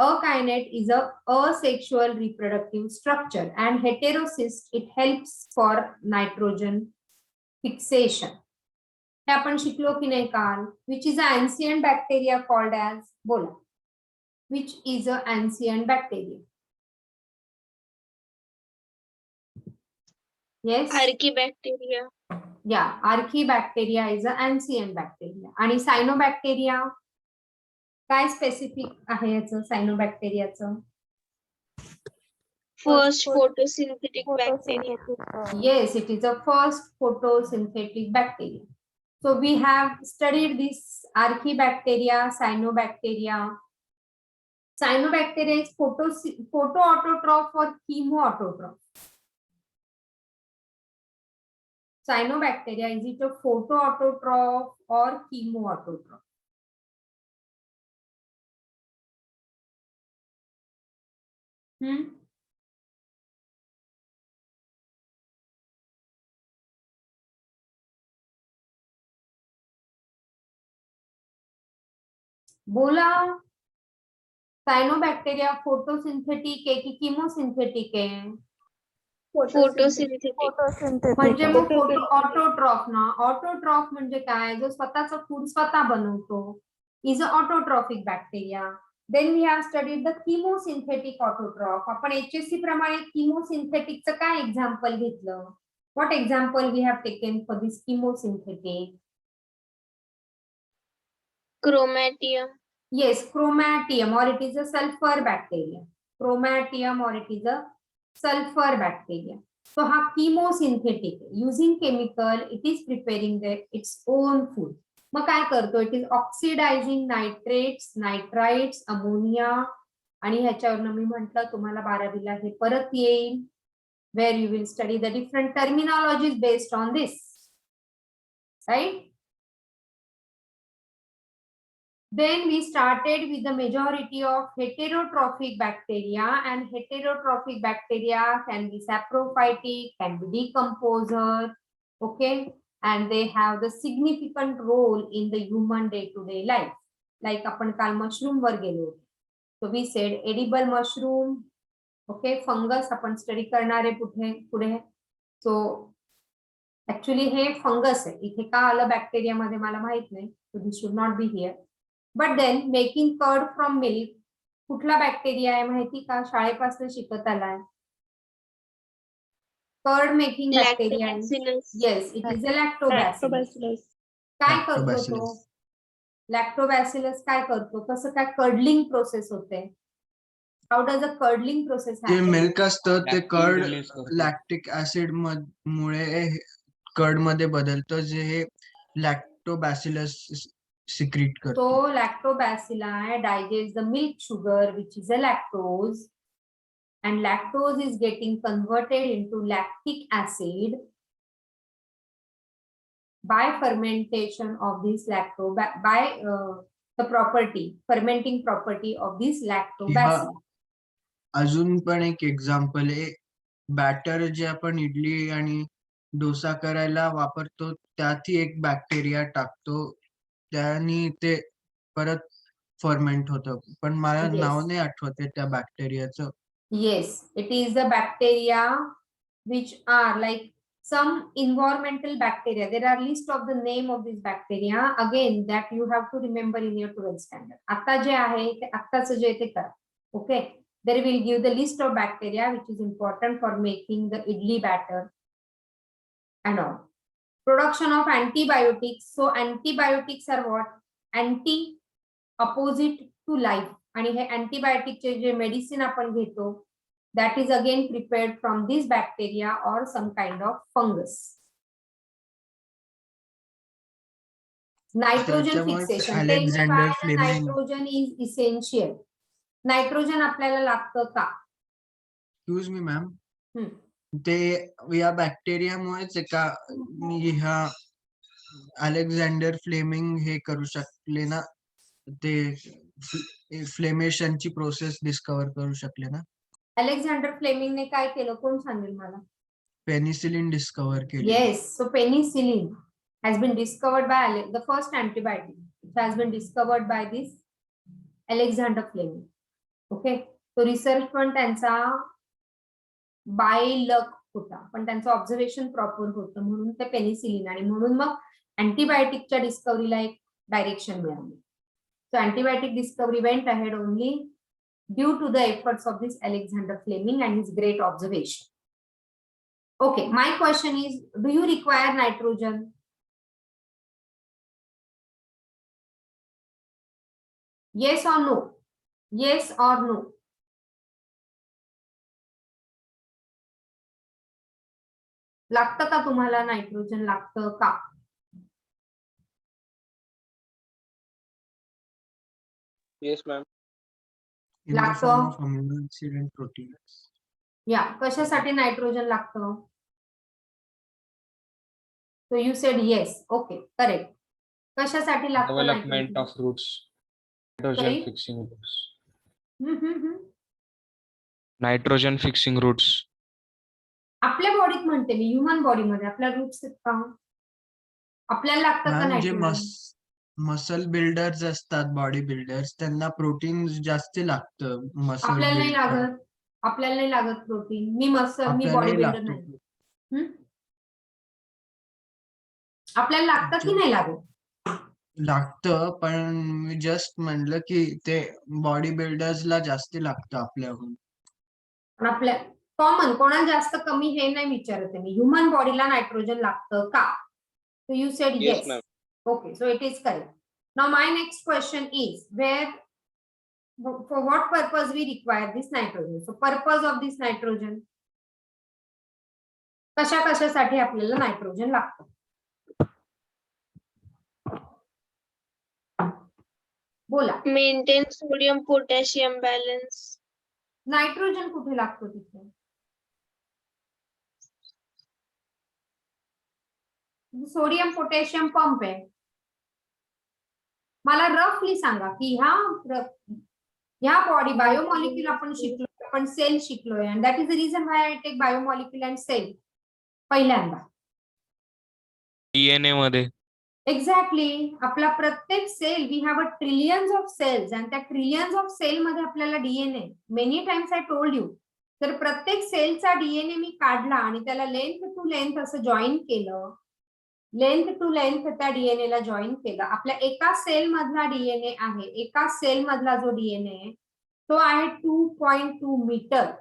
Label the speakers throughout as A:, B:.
A: Akinete is a asexual reproductive structure and heterocyst it helps for nitrogen fixation. हे आपण शिकलो की नाही काल? Which is an ancient bacteria called as, बोला, which is an ancient bacteria? Yes,
B: Archaebacteria.
A: yeah, Archaebacteria is an ancient bacteria. आणि cyanobacteria काय specific आहे याचं सायनोबॅक्टेरियाचं?
B: First photosynthetic bacteria.
A: Yes, it is a first photosynthetic bacteria. So we have studied this Archaebacteria, Cyanobacteria. Cyanobacteria is photoautotroph or chemoautotroph. Cyanobacteria, is it a photoautotroph or chemoautotroph? बोला, cyanobacteria photosynthetic आहे की किमोसिंथेटिक आहे?
B: Photosynthetic.
A: म्हणजे मग photo autotroph ना. Autotroph म्हणजे काय? जो स्वतःचं फूड स्वतः बनवतो is a autotrophic bacteria. Then we have studied the chemosynthetic autotroph. आपण HSC प्रमाणे किमोसिंथेटिकचं काय एक्झाम्पल घेतलं? What example we have taken for this chemosynthetic?
B: Chromatium.
A: Yes, chromatium, or it is a sulfur bacteria. Chromatium, or it is a sulfur bacteria. So ha chemosynthetic, using chemical it is preparing its own food. मग काय करतो? It is oxidizing nitrates, nitrites, ammonia. आणि ह्याच्यावरनं मी म्हटलं तुम्हाला 12वीला हे परत येईल, where you will study the different terminologies based on this, right? Then we started with the majority of heterotrophic bacteria, and heterotrophic bacteria can be saprophytic, can be decomposer, okay, and they have the significant role in the human day-to-day life. Like आपण काल mushroom वर गेलो, so we said edible mushroom, okay, fungus आपण study करणार आहे पुढे. So actually हे fungus आहे, इथे का आलं बॅक्टेरिया मध्ये मला माहित नाही, so this should not be here. But then making curd from milk, कुठला बॅक्टेरिया आहे माहिती का? शाळेपासून शिकत आलाय. Curd making bacteria. Yes, it is a lactobacillus. काय करतो तो? लॅक्टोबॅसिलस काय करतो? कसं काय कर्डलिंग प्रोसेस होते? How does a curdling process happen?
C: जे मिल्क असतं ते कर्ड लॅक्टिक ऍसिड मुळे कर्ड मध्ये बदलतं, जे हे लॅक्टोबॅसिलस secrete करतो.
A: So lactobacilli digest the milk sugar, which is a lactose, and lactose is getting converted into lactic acid by fermentation of this by the fermenting property of this lactobacilli.
C: अजून पण एक example आहे, batter जे आपण इडली आणि डोसा करायला वापरतो त्यातही एक बॅक्टेरिया टाकतो, त्यानी ते परत फर्मेंट होतं, पण मला नाव नाही आठवते त्या बॅक्टेरियाचं.
A: Yes, it is the bacteria which are like some environmental bacteria. There are list of the name of this bacteria. Again, that you have to remember in your 12th standard. आता जे आहे ते आत्ताचं जे ते करा. Okay, there will give the list of bacteria which is important for making the idli batter and all. Production of antibiotics. So antibiotics are what? Anti, opposite to life. आणि हे antibiotic जे medicine आपण घेतो, that is again prepared from this bacteria or some kind of fungus. Nitrogen fixation.
C: Alexander Fleming.
A: Nitrogen is essential. Nitrogen आपल्याला लागतं का?
C: Excuse me, ma'am. ते या बॅक्टेरियामुळेच का ह्या अलेक्झांडर फ्लेमिंग हे करू शकले ना, ते फ्लेमेशनची प्रोसेस डिस्कवर करू शकले ना.
A: अलेक्झांडर फ्लेमिंग ने काय केलं? कोण सांगेल मला?
C: पेनिसिलिन डिस्कवर केलं.
A: Yes, so penicillin has been discovered by the first antibiotic. It has been discovered by this Alexander Fleming. Okay, तो रिसर्च पण त्यांचा बाय लक होता, पण त्यांचं ऑब्झर्वेशन प्रॉपर होतं, म्हणून ते पेनिसिलिन आणि म्हणून मग अँटीबायोटिकच्या डिस्कव्हरीला एक डायरेक्शन मिळाली. So antibiotic discovery went ahead only due to the efforts of this Alexander Fleming and his great observation. Okay, my question is, do you require nitrogen? Yes or no? Yes or no? लागतं का तुम्हाला nitrogen, लागतं का?
D: Yes, ma'am.
C: In the
A: लागतं.
C: form of amino acid and proteins.
A: या कशासाठी nitrogen लागतं? So you said yes. Okay, correct. कशासाठी लागतं
D: Development
A: nitrogen?
D: of roots. Nitrogen
A: Sorry?
D: fixing roots.
A: हम्म.
D: Nitrogen fixing roots.
A: आपल्या बॉडीत म्हणते मी, ह्युमन बॉडीमध्ये आपल्या रूट्स आहेत का? आपल्याला लागतं का
C: मॅम जे
A: नायट्रोजन?
C: मसल बिल्डर्स असतात, बॉडी बिल्डर्स, त्यांना प्रोटीन जास्त लागतं मसल
A: आपल्याला नाही
C: बिल्ड
A: लागत. आपल्याला नाही लागत प्रोटीन. मी बॉडी
C: आपल्यालाही
A: बिल्डर
C: लागतो.
A: नाही. आपल्याला लागतं की नाही लागत?
C: लागतं, पण मी जस्ट म्हणलं की ते बॉडी बिल्डर्सला जास्त लागतं आपल्याहून.
A: पण आपल्या कॉमन कोणाला जास्त कमी हे नाही विचारत आहे मी. ह्युमन बॉडीला नायट्रोजन लागतं का? So you sed
D: Yes,
A: yes.
D: ma'am.
A: Okay, so it is correct. Now my next question is, for what purpose we require this nitrogen? So purpose of this nitrogen, कशासाठी आपल्याला नायट्रोजन लागतं? बोला.
B: Maintain sodium potassium balance.
A: Nitrogen कुठे लागतो तिथे? Sodium potassium pump आहे. मला रफली सांगा की ह्या बॉडी बायोमॉलिक्यूल आपण शिकलो, आपण सेल शिकलोय, and that is the reason why I take biomolecule and cell पहिल्यांदा.
D: DNA मध्ये.
A: एक्झॅक्टली. आपला प्रत्येक cell, we have a trillions of cells, आणि त्या ट्रिलियन्स ऑफ सेल मध्ये आपल्याला DNA, many times I told you, तर प्रत्येक सेलचा डीएनए मी काढला आणि त्याला लेंथ टू लेंथ असं जॉईन केलं, लेंथ टू लेंथ त्या डीएनए ला जॉईन केलं. आपल्या एका सेल मधला डीएनए आहे, एका सेल मधला जो डीएनए तो आहे 2.2 मीटर.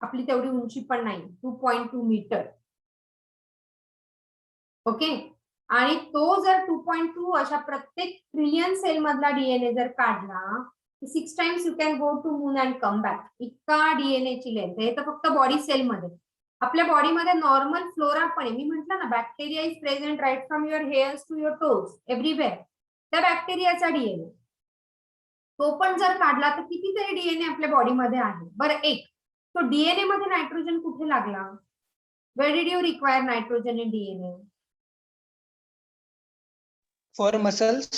A: आपली तेवढी उंची पण नाही, 2.2 मीटर. ओके, आणि तो जर 2.2 अशा प्रत्येक ट्रिलियन सेल मधला डीएनए जर काढला, 6 times you can go to moon and come back. इतका डीएनए ची लेंथ. हे तर फक्त बॉडी सेल मध्ये. आपल्या बॉडीमध्ये नॉर्मल फ्लोरा पण आहे. मी म्हटलं ना, bacteria is present right from your hairs to your toes, everywhere. त्या बॅक्टेरियाचा डीएनए तो पण जर काढला तर कितीतरी डीएनए आपल्या बॉडीमध्ये आहे. बरं, एक तो डीएनए मध्ये नायट्रोजन कुठे लागला? Where did you require nitrogen in DNA?
E: For muscles,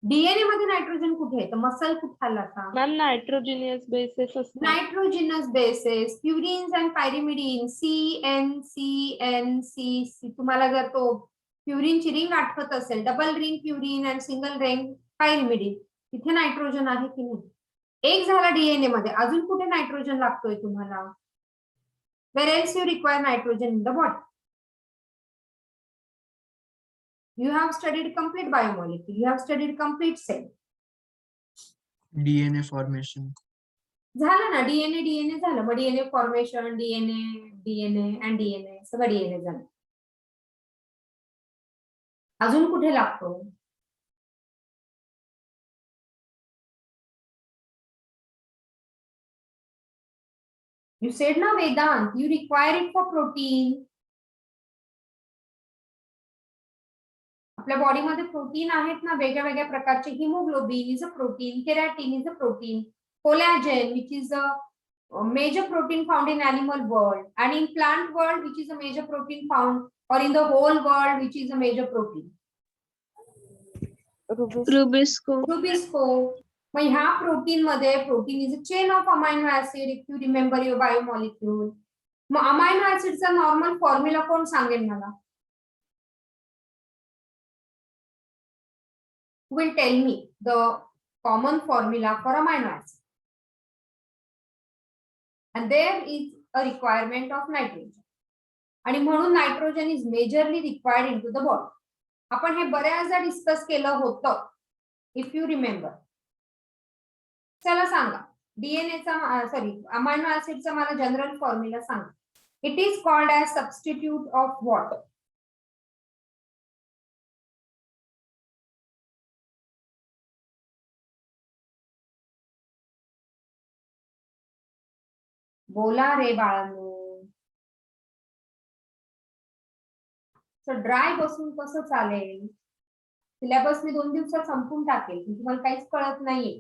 A: DNA मध्ये नायट्रोजन कुठे आहे? तर मसल कुठे आला था?
F: मॅम नायट्रोजिनियस बेसिस असतात.
A: Nitrogenous bases, purines and pyrimidine, CN. तुम्हाला जर तो प्युरिनची रिंग आठवत असेल, double ring purine and single ring pyrimidine, तिथे नायट्रोजन आहे की नाही? एक झाला डीएनए मध्ये. अजून कुठे नायट्रोजन लागतोय तुम्हाला? Where else you require nitrogen in the body? You have studied complete biomolecule. You have studied complete cell.
C: DNA formation.
A: झालं ना, डीएनए झालं. मग DNA formation, DNA and DNA सगळं डीएनए झालं. अजून कुठे लागतो? You said ना Vedanta, you require it for protein. आपल्या बॉडीमध्ये प्रोटीन आहेत ना, वेगळ्या वेगळ्या प्रकारचे. Haemoglobin is a protein, keratin is a protein, collagen which is a major protein found in animal world, and in plant world which is a major protein found, or in the whole world which is a major protein?
B: Rubisco.
A: Rubisco. मग ह्या protein मध्ये, protein is a chain of amino acid, if you remember your biomolecule. मग amino ऍसिडचा normal formula कोण सांगेल मला? will tell me the common formula for amino acid. And there is a requirement of nitrogen. आणि म्हणून nitrogen is majorly required in to the body. आपण हे बऱ्याचदा discuss केलं होतं, इफ यू रिमेंबर. चला सांगा, डीएनएचा सॉरी अमायनो ऍसिडचा मला जनरल फॉर्म्युला सांगा. It is called as substitute of what? बोला रे बाळांनो. ड्राय बसून कसं चालेल? सिलेबस मी 2 दिवसात संपून टाकेल, तुम्हाला काहीच कळत नाहीये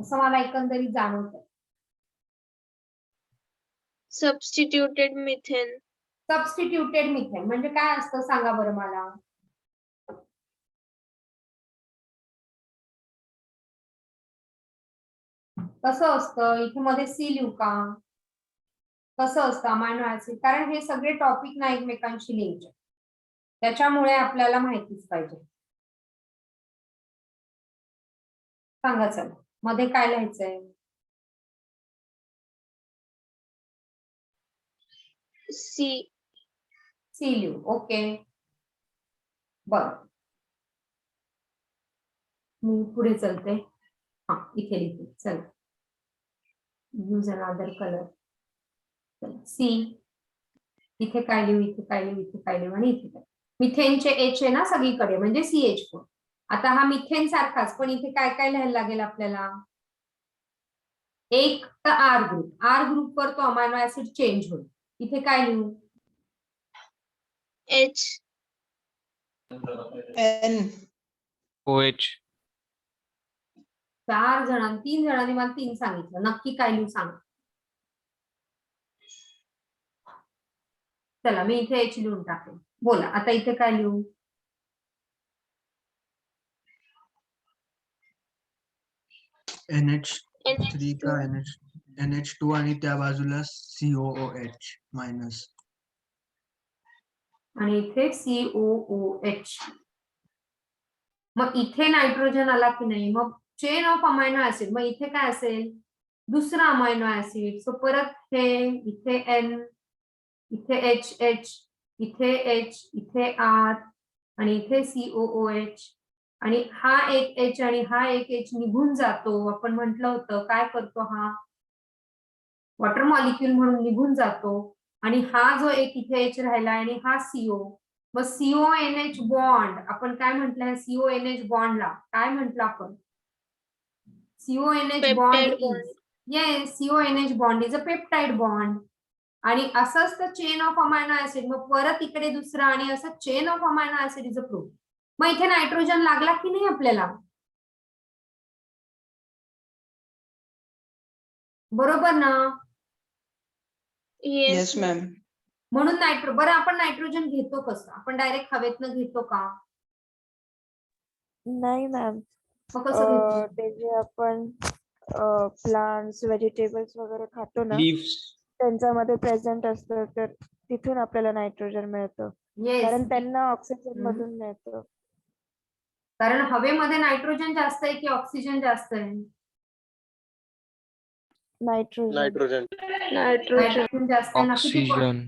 A: असं मला एकंदरीत जाणवतं.
B: Substituted methane.
A: सबस्टिट्यूटेड मिथेन म्हणजे काय असतं सांगा बरं मला. कसं असतं? इथे मध्ये सी लिहू का? कसं असतं अमायनो ऍसिड? कारण हे सगळे टॉपिक ना एकमेकांशी लिंक, त्याच्यामुळे आपल्याला माहितीच पाहिजे. सांगा चला, मध्ये काय लिहायचंय?
B: C.
A: सी लिहू. ओके, बर, मी पुढे चलते. हा, इथे लिहिते. चला, यूज अनदर कलर. सी, इथे काय लिहू, इथे काय लिहू, इथे काय लिहू आणि इथे काय. मिथेनचे एच आहे ना सगळीकडे, म्हणजे CH4. आता हा मिथेन सारखाच, पण इथे काय काय लिहायला लागेल आपल्याला? एक तर आर ग्रुप. आर ग्रुप वर तो अमायनो ऍसिड चेंज होईल. इथे काय लिहू?
B: H.
E: N.
D: OH.
A: 4 जणांनी 3 जणांनी मला 3 सांगितलं. नक्की काय लिहू सांग. चला, मी इथे एच लिहून टाकेल. बोला आता इथे काय लिहू?
C: NH3 का NH2 आणि त्या बाजूला COOH मायनस.
A: आणि इथे COOH. मग इथे नायट्रोजन आला की नाही? मग चेन ऑफ अमायनो ऍसिड. मग इथे काय असेल? दुसरा अमायनो ऍसिड. सो परत हे इथे N, इथे HH, इथे H, इथे R आणि इथे COOH. आणि हा एक H आणि हा एक H निघून जातो. आपण म्हटलं होतं काय करतो, हा वॉटर मॉलिक्यूल म्हणून निघून जातो. आणि हा जो एक इथे H राहिला आणि हा CO. मग CONH बॉन्ड आपण काय म्हटलं? CONH बॉन्डला काय म्हटलं आपण? CONH bond
B: Peptide bond.
A: Is, yes, CONH bond is a peptide bond. आणि असं असतं चेन ऑफ अमायनो ऍसिड. मग परत इकडे दुसरा आणि असं chain of amino acid is a proof. मग इथे नायट्रोजन लागला की नाही आपल्याला? बरोबर ना?
B: Yes.
E: Yes, ma'am.
A: म्हणून बरं आपण नायट्रोजन घेतो कसं? आपण डायरेक्ट हवेतनं घेतो का?
G: नाही मॅम,
A: मग कसं घेतो?
G: ते जे आपण प्लांट्स व्हेजिटेबल्स वगैरे खातो ना,
D: Leaves.
G: त्यांच्यामध्ये प्रेझेंट असतं, तर तिथून आपल्याला नायट्रोजन मिळतं. कारण
A: येस,
G: त्यांना ऑक्सिजन मधून मिळतं.
A: कारण हवेमध्ये नायट्रोजन जास्त आहे की ऑक्सिजन जास्त आहे?
G: नायट्रोजन.
D: Nitrogen.
A: नायट्रोजन जास्त आहे ना? किती
D: Oxygen.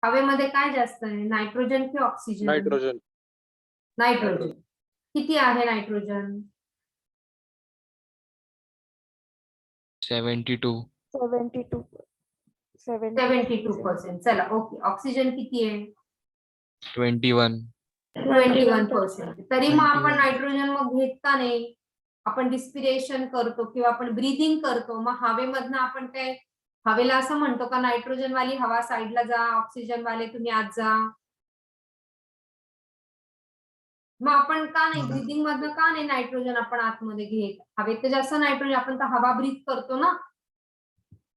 A: हवेमध्ये काय जास्त आहे, नायट्रोजन की ऑक्सिजन?
D: Nitrogen.
A: नायट्रोजन. किती आहे नायट्रोजन?
D: 72.
G: 72.
A: 72%. चला, ओके. ऑक्सिजन किती आहे?
D: 21.
A: 21%. तरी मग आपण
C: 21.
A: नायट्रोजन मग घेत का नाही? आपण डिस्पिरेशन करतो किंवा आपण ब्रीदिंग करतो. मग हवेमधनं आपण काय हवेला असं म्हणतो का नायट्रोजन वाली हवा साईडला जा, ऑक्सिजन वाले तुम्ही आत जा? मग आपण का नाही ब्रीदिंग मधनं का नाही नायट्रोजन आपण आतमध्ये घेत? हवेत तर जास्त नायट्रोजन, आपण तर हवा ब्रीथ करतो ना,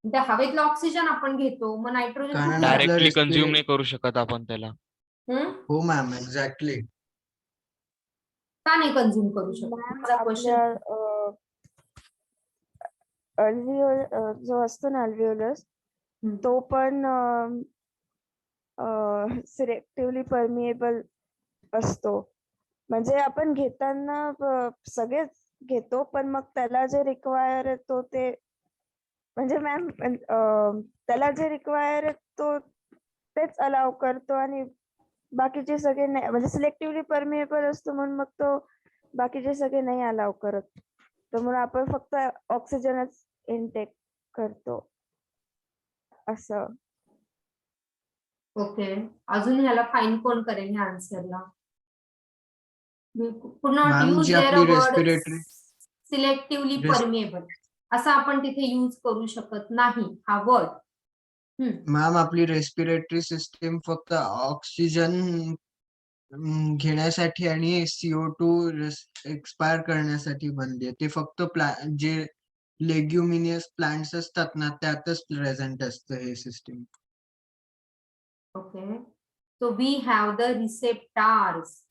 A: त्या हवेतलं ऑक्सिजन आपण घेतो. मग नायट्रोजन
C: कारण
A: कुठून?
C: आपलं
D: Directly
C: respirate-
D: consume नाही करू शकत आपण त्याला.
C: हो मॅम, एक्झॅक्टली.
A: का नाही कंझ्युम करू शकतो?
G: मॅम,
A: माझा क्वेश्चन.
G: आपल्या जो असतो ना अल्व्हिओलस, तो पण सिलेक्टिव्हली परमिएबल असतो. म्हणजे आपण घेताना सगळेच घेतो, पण मग त्याला जे रिक्वायर आहे तो ते म्हणजे मॅम त्याला जे रिक्वायर आहे तो तेच अलाव करतो आणि बाकीचे सगळे नाही, म्हणजे सिलेक्टिव्हली परमिएबल असतो म्हणून मग तो बाकीचे सगळे नाही अलाव करत. त्यामुळे आपण फक्त ऑक्सिजनच इनटेक करतो असं.
A: ओके, अजून ह्याला फाईन कोण करेल ह्या आन्सरला? पुन्हा
C: Ma'am,
A: यूज
C: जी
A: देअर अ
C: आपली
A: word
C: respiratory-
A: selectively
C: res-
A: permeable, असं आपण तिथे यूज करू शकत नाही हा वर्ड.
C: मॅम, आपली रेस्पिरेटरी सिस्टीम फक्त ऑक्सिजन घेण्यासाठी आणि CO2 एक्सपायर करण्यासाठी बनली. ते फक्त जे लेग्युमिनियस प्लांट्स असतात ना त्यातच प्रेझेंट असतं हे system.
A: Okay, so we have the receptors.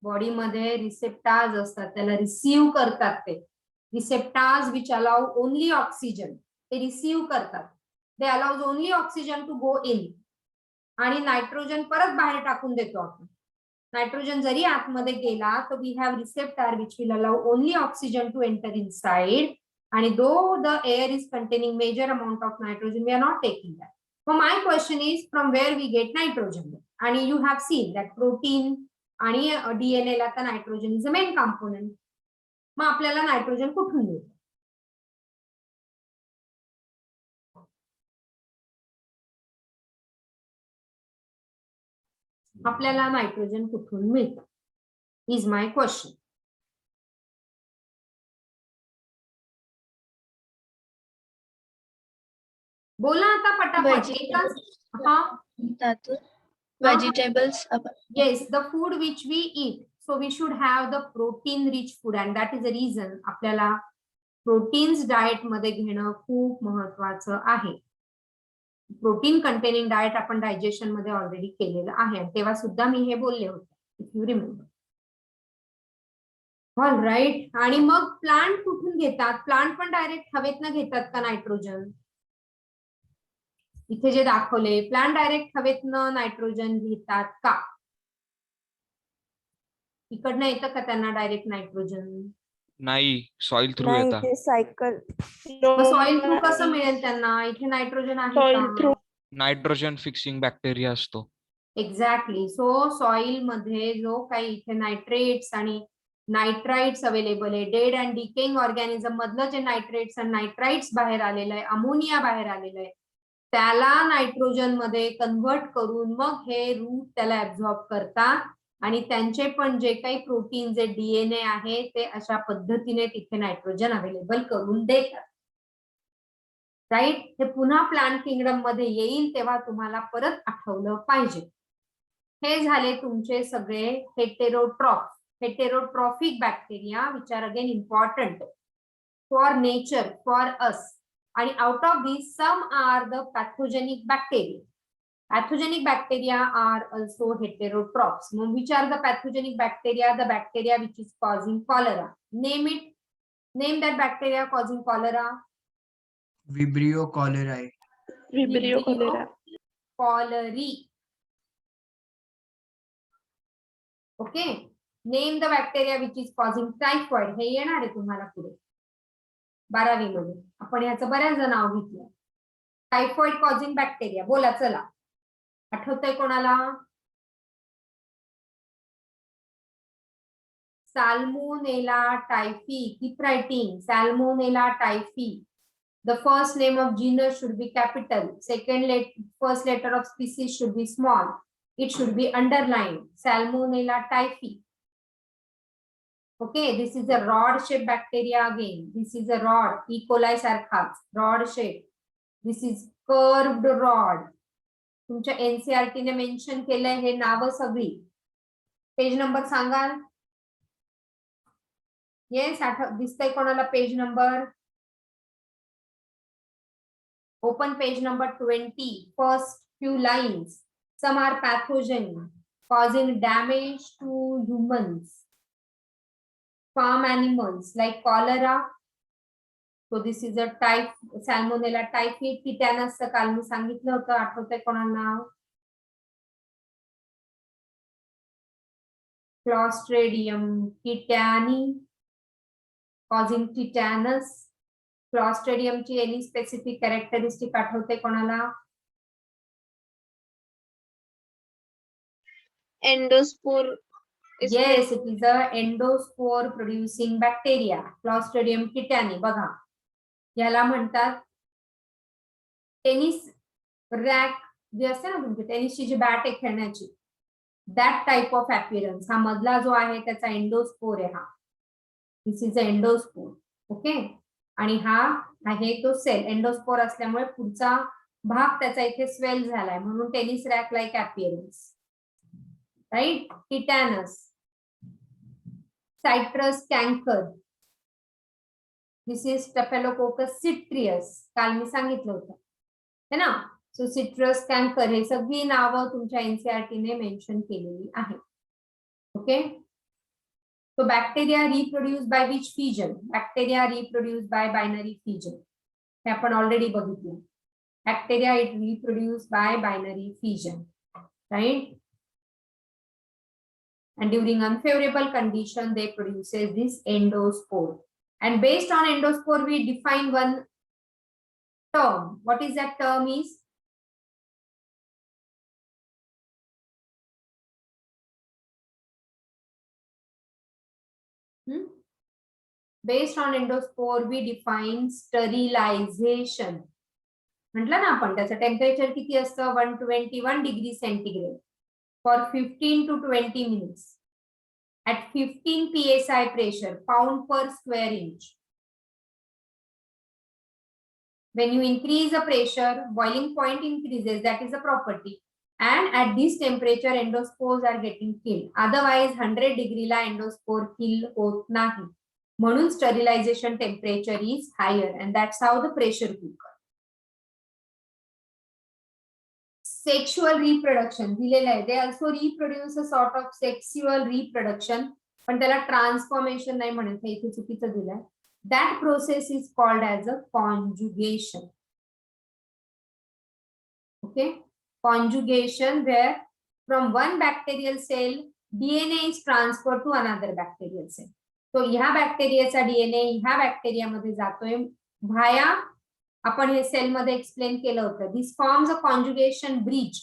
A: बॉडीमध्ये रिसेप्टार्स असतात, त्याला रिसीव्ह करतात ते receptors which allow only oxygen. ते रिसीव्ह करतात, they allows only oxygen to go in आणि नायट्रोजन परत बाहेर टाकून देतो आपण. नायट्रोजन जरी आतमध्ये गेला तर we have receptor which will allow only oxygen to enter inside, आणि though the air is containing major amount of nitrogen we are not taking that. So my question is from where we get nitrogen? And you have seen that protein आणि DNA ला तर nitrogen is a main component. मग आपल्याला nitrogen कुठून मिळतं? आपल्याला nitrogen कुठून मिळतं इज माय क्वेश्चन. बोला आता पटापट. एकच. हा,
B: Vegetables.
A: yes, the food which we eat, so we should have the protein rich food, and that is the reason आपल्याला प्रोटीन्स डाएट मध्ये घेणं खूप महत्वाचं आहे. प्रोटीन कंटेनिंग डाएट आपण डायजेशन मध्ये ऑलरेडी केलेलं आहे, तेव्हा सुद्धा मी हे बोलले होते, if you remember. All right. आणि मग प्लांट कुठून घेतात? प्लांट पण डायरेक्ट हवेतनं घेतात का नायट्रोजन? इथे जे दाखवले, प्लांट डायरेक्ट हवेतनं नायट्रोजन घेतात का? इकडनं येतं का त्यांना डायरेक्ट नायट्रोजन?
D: नाही, सॉइल थ्रू
G: नाही,
D: येतात.
G: ते सायकल.
A: सॉइल थ्रू कसं मिळेल त्यांना? इथे नायट्रोजन आहे
F: Soil
A: का?
F: through.
D: नायट्रोजन फिक्सिंग बॅक्टेरिया असतो.
A: एक्झॅक्टली. सो सॉइल मध्ये जो काही इथे नायट्रेट्स आणि नायट्राइट्स अवेलेबल आहे, डेड अँड डिकेइंग ऑर्गॅनिझम मधलं जे नायट्रेट्स आणि नायट्राइट्स बाहेर आलेलं आहे, अमोनिया बाहेर आलेलं आहे, त्याला नायट्रोजन मध्ये कन्व्हर्ट करून मग हे रूट त्याला ऍब्झॉर्ब करतात आणि त्यांचे पण जे काही प्रोटीन जे DNA आहे ते अशा पद्धतीने तिथे नायट्रोजन अवेलेबल करून देतात. राईट. हे पुन्हा प्लांट किंगडम मध्ये येईल तेव्हा तुम्हाला परत आठवलं पाहिजे. हे झाले तुमचे सगळे heterotroph. Heterotrophic bacteria which are again important for nature, for us. आणि out of this some are the pathogenic bacteria. Pathogenic bacteria are also heterotrophs. Which are the pathogenic bacteria? The bacteria which is causing cholera. Name it. Name that bacteria causing cholera.
C: Vibrio cholerae.
F: Vibrio cholera.
A: Cholerae. Okay. Name the bacteria which is causing typhoid. हे येणार आहे तुम्हाला पुढे 12वी मध्ये. आपण याचं बऱ्याचदा नाव घेतलं. Typhoid causing bacteria. बोला चला. आठवतंय कोणाला? Salmonella typhi. Keep writing. Salmonella typhi. The first name of genus should be capital. First letter of species should be small. It should be underlined. Salmonella typhi. Okay, this is a rod-shaped bacteria again. This is a rod. E. coli sarkhas. Rod-shaped. This is curved rod. तुमच्या NCERT ने mention केलंय हे नावं सगळी. Page number सांगाल? Yes, दिसतंय कोणाला page number? Open page number 20. First few lines. Some are pathogen causing damage to humans, farm animals like cholera. So this is a type Salmonella typhi. Tetanus काल मी सांगितलं होतं, आठवतंय कोणाला? Clostridium tetani, causing tetanus. Clostridium ची any specific characteristic आठवते कोणाला?
B: Endospore is
A: Yes, it is a endospore producing bacteria. Clostridium tetani बघा. याला म्हणतात टेनिस रॅक जे असते ना तुमची टेनिसची जी बॅट आहे खेळण्याची, दॅट टाइप ऑफ अपीअरन्स. हा मधला जो आहे त्याचा एंडोस्पोर आहे. हा दिस इज अ एंडोस्पोर. ओके. आणि हा आहे तो सेल. एंडोस्पोर असल्यामुळे पुढचा भाग त्याचा इथे स्वेल झालाय म्हणून tennis racket like appearance. Right. Tetanus, citrus canker, this is staphylococcus citrius. काल मी सांगितलं होतं है ना. सो सिट्रस कॅन्कर हे सगळी नावं तुमच्या एनसीईआरटी ने मेन्शन केलेली आहेत. Okay. So bacteria reproduce by which fission? Bacteria reproduce by binary fission. हे आपण ऑलरेडी बघितलं. Bacteria it reproduce by binary fission, right? And during unfavorable condition, they produces this endospore. And based on endospore, we define one term. What is that term is? Based on endospore, we define sterilization. म्हटलं ना आपण त्याचं temperature किती असतं 121 degree centigrade for 15 to 20 minutes at 15 psi pressure, pound per square inch. When you increase the pressure, boiling point increases. That is a property. And at this temperature, endospores are getting killed. Otherwise, 100 degree ला endospore kill होत नाही. म्हणून sterilization temperature is higher, and that's how the pressure cooker. Sexual reproduction दिलेलं आहे. They also reproduce a sort of sexual reproduction, पण त्याला transformation नाही म्हणत आहे, इथे चुकीचं दिलंय. That process is called as a conjugation. Okay, conjugation where from one bacterial cell DNA is transferred to another bacterial cell. So ह्या बॅक्टेरियाचा DNA ह्या बॅक्टेरियामध्ये जातोय व्हाया. आपण हे सेल मध्ये एक्सप्लेन केलं होतं. दिस फॉर्म्स अ कॉन्जुगेशन ब्रिज.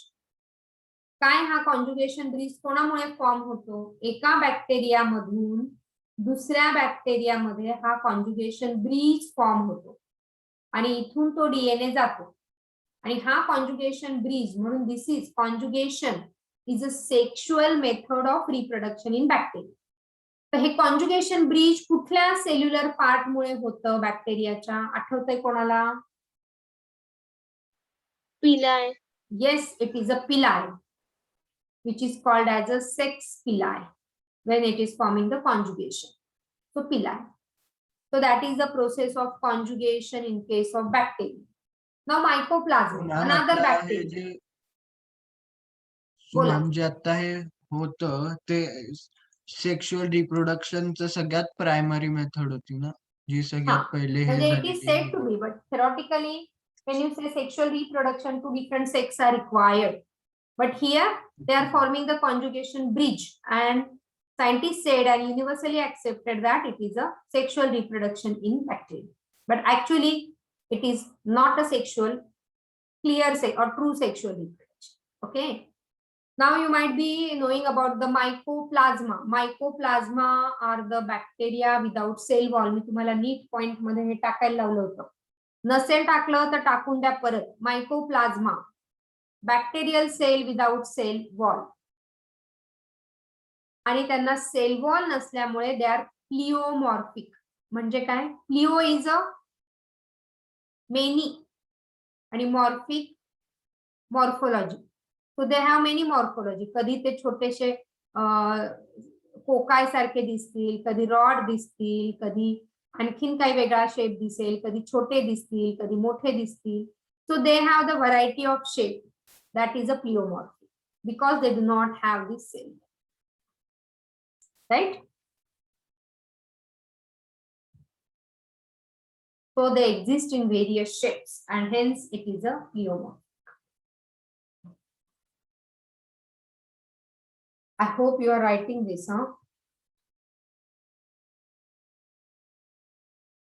A: काय हा कॉन्जुगेशन ब्रिज कोणामुळे फॉर्म होतो? एका बॅक्टेरिया मधून दुसऱ्या बॅक्टेरियामध्ये हा कॉन्जुगेशन ब्रिज फॉर्म होतो आणि इथून तो डीएनए जातो. आणि हा कॉन्जुगेशन ब्रिज म्हणून this is conjugation is a sexual method of reproduction in bacteria. तर हे कॉन्जुगेशन ब्रिज कुठल्या सेल्युलर पार्ट मुळे होतं बॅक्टेरियाच्या? आठवतंय कोणाला?
B: Pili.
A: Yes, it is a pili, which is called as a sex pili when it is forming the conjugation. So pili. So that is the process of conjugation in case of bacteria. Now mycoplasma, another bacteria. बोला.
C: Ma'am जे आता हे होतं ते sexual रिप्रोडक्शनचं सगळ्यात primary method होती ना, जी सगळ्यात पहिले हे
A: म्हणजे it is said
C: झालेली.
A: to be, but theoretically when you say sexual reproduction, two different sex are required. But here they are forming the conjugation bridge, and scientists said and universally accepted that it is a sexual reproduction in bacteria. But actually it is not a sexual, clear or true sexual reproduction. Okay. Now you might be knowing about the mycoplasma. Mycoplasma are the bacteria without cell wall. मी तुम्हाला नीट point मध्ये हे टाकायला लावलं होतं. नसेल टाकलं तर टाकून द्या परत. Mycoplasma, bacterial cell without cell wall. आणि त्यांना सेल वॉल नसल्यामुळे दे आर प्लिओमॉर्फिक. म्हणजे काय? प्लिओ इज अ मेनी आणि morphic morphology. So they have many morphology. कधी ते छोटेसे कोकाय सारखे दिसतील, कधी रॉड दिसतील, कधी आणखीन काही वेगळा शेप दिसेल, कधी छोटे दिसतील, कधी मोठे दिसतील. So they have the variety of shape. That is a pleomorphic because they do not have this cell. Right. So they exist in various shapes and hence it is a pleomorph. I hope you are writing this, huh?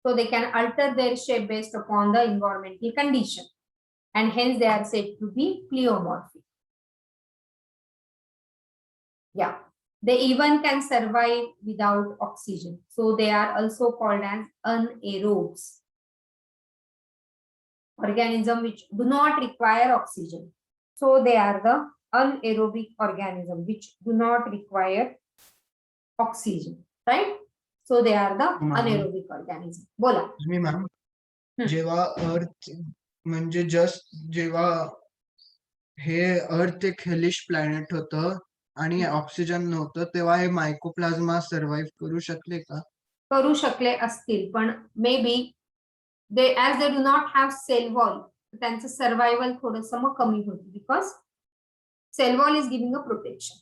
A: So they can alter their shape based upon the environmental condition, and hence they are said to be pleomorphic. Yeah, they even can survive without oxygen. So they are also called as anaerobes. Organism which do not require oxygen. So they are the anaerobic organism which do not require oxygen, right? So they are the anaerobic organism. बोला.
C: मी ma'am
A: हम्म.
C: जेव्हा अर्थ म्हणजे just जेव्हा हे अर्थ एक hellish planet होतं आणि ऑक्सिजन नव्हतं तेव्हा हे मायकोप्लाझ्मा सर्व्हाइव्ह करू शकले का?
A: करू शकले असतील, पण maybe they as they do not have cell wall, त्यांचं सर्व्हायवल थोडंसं मग कमी होतं, because cell wall is giving a protection.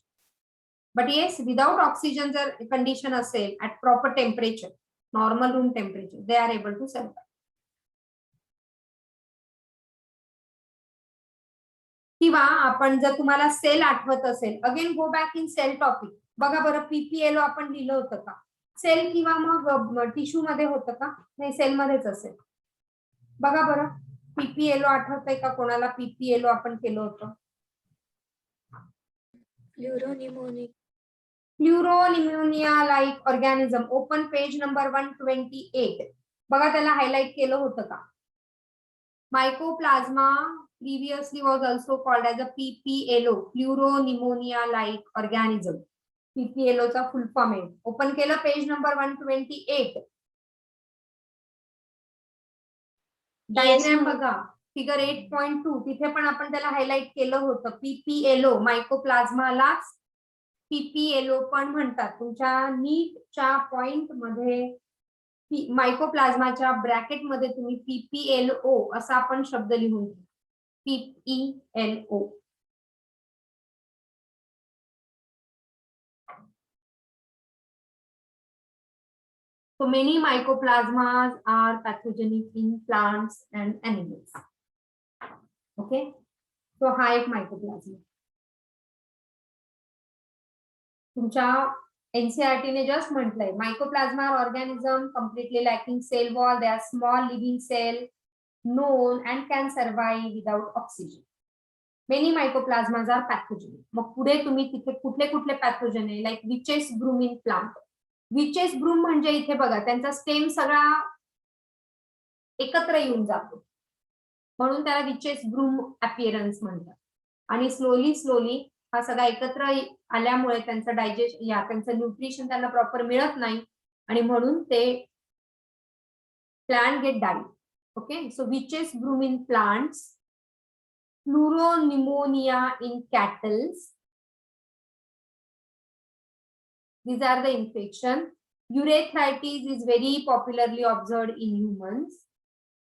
A: But yes, without oxygen जर कंडिशन असेल at proper temperature, normal room temperature, they are able to survive. किंवा आपण जर तुम्हाला सेल आठवत असेल, again go back in cell topic. बघा बरं, पीपीएलओ आपण लिहिलं होतं का? सेल किंवा मग टिश्यू मध्ये होतं का? नाही, सेल मध्येच असेल. बघा बरं, पीपीएलओ आठवतंय का कोणाला? पीपीएलओ आपण केलं होतं. Pleuropneumonia like organism. Open page number 128. बघा, त्याला हायलाइट केलं होतं का? Mycoplasma previously was also called as a PPLO, Pleuropneumonia-like organism. PPLO चा फुल फॉर्म आहे. ओपन केलं पेज नंबर 128. डायग्राम बघा, फिगर 8.2. तिथे पण आपण त्याला हायलाइट केलं होतं. PPLO, मायकोप्लाझ्मालाच PPLO पण म्हणतात. तुमच्या नीटच्या पॉइंट मध्ये मायकोप्लाझ्माच्या ब्रॅकेट मध्ये तुम्ही PPLO असा आपण शब्द लिहून घ्या. PPLO. So many mycoplasmas are pathogenic in plants and animals. Okay. So हा एक मायकोप्लाझ्मा. तुमच्या NCERT ने जस्ट म्हटलंय, mycoplasma organism completely lacking cell wall. They are small living cell known and can survive without oxygen. Many mycoplasmas are pathogenic. मग पुढे तुम्ही तिथे कुठले कुठले पॅथोजन आहे, like witches broom in plant. Witches broom म्हणजे इथे बघा, त्यांचा स्टेम सगळा एकत्र येऊन जातो, म्हणून त्याला विचेस ब्रूम अपिअरन्स म्हणतात. आणि स्लोली हा सगळा एकत्र आल्यामुळे त्यांचं डायजेशन या त्यांचं न्यूट्रिशन त्यांना प्रॉपर मिळत नाही, आणि म्हणून ते plant get die. Okay, so witches broom in plants, pleuropneumonia in cattle. These are the infection. Urethritis is very popularly observed in humans.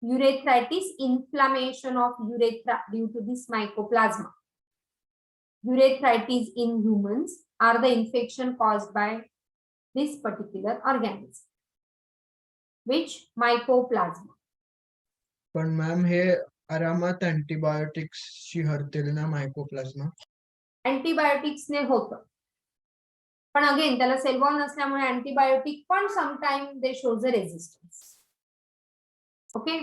A: Urethritis, inflammation of urethra due to this mycoplasma. Urethritis in humans are the infection caused by this particular organism. Which? Mycoplasma.
C: पण ma'am हे आरामात अँटीबायोटिक्सशी हरतील ना मायकोप्लाझ्मा?
A: अँटीबायोटिक्सने होतं, पण again त्याला sale wall नसल्यामुळे antibiotic पण sometime they shows a resistance. Okay,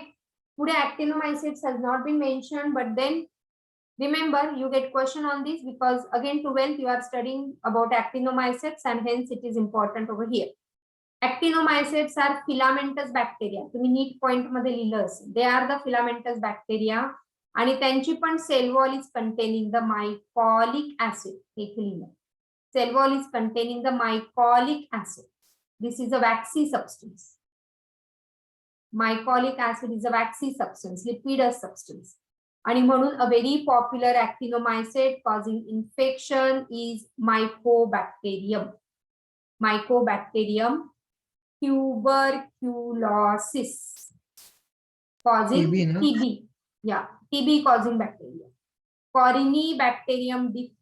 A: पुढे actinomycetes has not been mentioned, but then remember you get question on this because again 12th you are studying about actinomycetes and hence it is important over here. Actinomycetes are filamentous bacteria. तुम्ही नीट point मध्ये लिहिलं असेल. They are the filamentous bacteria, आणि त्यांची पण cell wall is containing the mycolic acid. इथे लिहिलं, cell wall is containing the mycolic acid. This is a waxy substance. Mycolic acid is a waxy substance, lipids substance. आणि म्हणून a very popular actinomycete causing infection is Mycobacterium. Mycobacterium tuberculosis causing
C: TB, no?
A: TB. Yeah, TB causing bacteria. Corynebacterium difficile